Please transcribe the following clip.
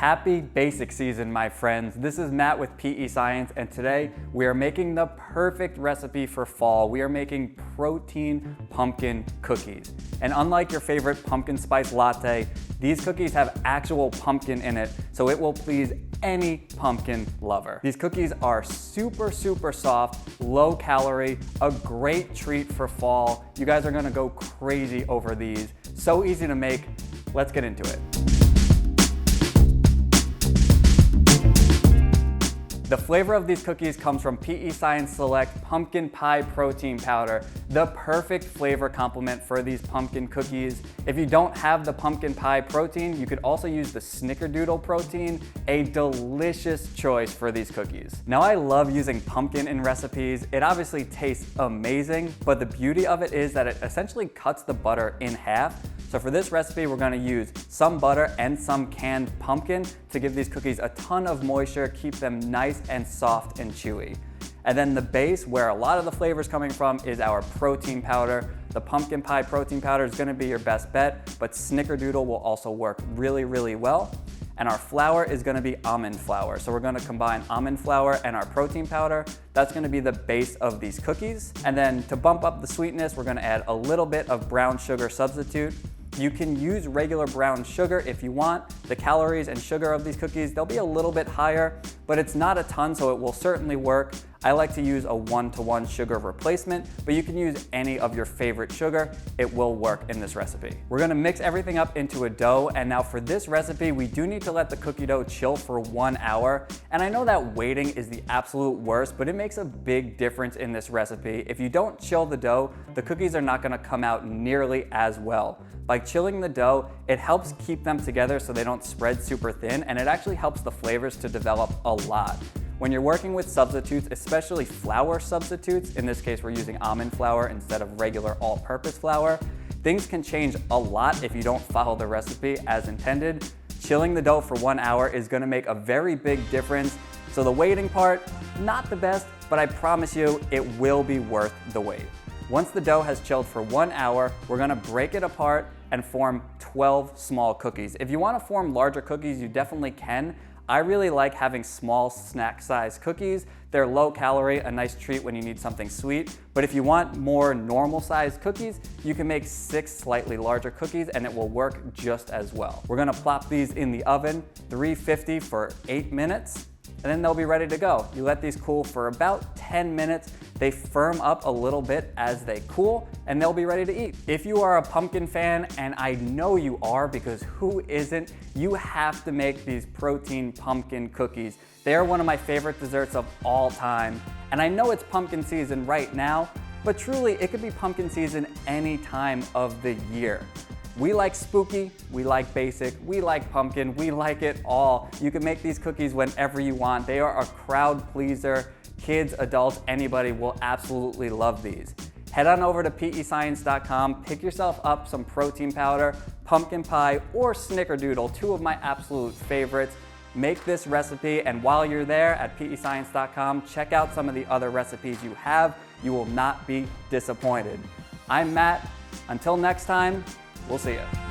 Happy basic season, my friends. This is Matt with PEScience, and today we are making the perfect recipe for fall. We are making protein pumpkin cookies. And unlike your favorite pumpkin spice latte, these cookies have actual pumpkin in it, so it will please any pumpkin lover. These cookies are super soft, low calorie, a great treat for fall. You guys are gonna go crazy over these. So easy to make. Let's get into it. The flavor of these cookies comes from PEScience Select Pumpkin Pie Protein Powder, the perfect flavor complement for these pumpkin cookies. If you don't have the pumpkin pie protein, you could also use the snickerdoodle protein, a delicious choice for these cookies. Now, I love using pumpkin in recipes. It obviously tastes amazing, but the beauty of it is that it essentially cuts the butter in half. So for this recipe, we're gonna use some butter and some canned pumpkin to give these cookies a ton of moisture, keep them nice and soft and chewy. And then the base, where a lot of the flavor is coming from, is our protein powder. The pumpkin pie protein powder is gonna be your best bet, but snickerdoodle will also work really well. And our flour is gonna be almond flour. So we're gonna combine almond flour and our protein powder. That's gonna be the base of these cookies. And then to bump up the sweetness, we're gonna add a little bit of brown sugar substitute. You can use regular brown sugar if you want. The calories and sugar of these cookies, they'll be a little bit higher, but it's not a ton, so it will certainly work. I like to use a 1-to-1 sugar replacement, but you can use any of your favorite sugar. It will work in this recipe. We're gonna mix everything up into a dough, and now for this recipe, we do need to let the cookie dough chill for 1 hour. And I know that waiting is the absolute worst, but it makes a big difference in this recipe. If you don't chill the dough, the cookies are not gonna come out nearly as well. By chilling the dough, it helps keep them together so they don't spread super thin, and it actually helps the flavors to develop a lot. When you're working with substitutes, especially flour substitutes, in this case we're using almond flour instead of regular all-purpose flour, things can change a lot if you don't follow the recipe as intended. Chilling the dough for 1 hour is gonna make a very big difference. So the waiting part, not the best, but I promise you it will be worth the wait. Once the dough has chilled for 1 hour, we're gonna break it apart and form 12 small cookies. If you wanna form larger cookies, you definitely can. I really like having small snack-sized cookies. They're low calorie, a nice treat when you need something sweet. But if you want more normal-sized cookies, you can make 6 slightly larger cookies and it will work just as well. We're gonna plop these in the oven, 350 for 8 minutes, and then they'll be ready to go. You let these cool for about 10 minutes. They firm up a little bit as they cool, and they'll be ready to eat. If you are a pumpkin fan, and I know you are because who isn't, you have to make these protein pumpkin cookies. They are one of my favorite desserts of all time. And I know it's pumpkin season right now, but truly it could be pumpkin season any time of the year. We like spooky, we like basic, we like pumpkin, we like it all. You can make these cookies whenever you want. They are a crowd pleaser. Kids, adults, anybody will absolutely love these. Head on over to PEScience.com, pick yourself up some protein powder, pumpkin pie, or snickerdoodle, 2 of my absolute favorites. Make this recipe, and while you're there at PEScience.com, check out some of the other recipes you have. You will not be disappointed. I'm Matt. Until next time, we'll see you.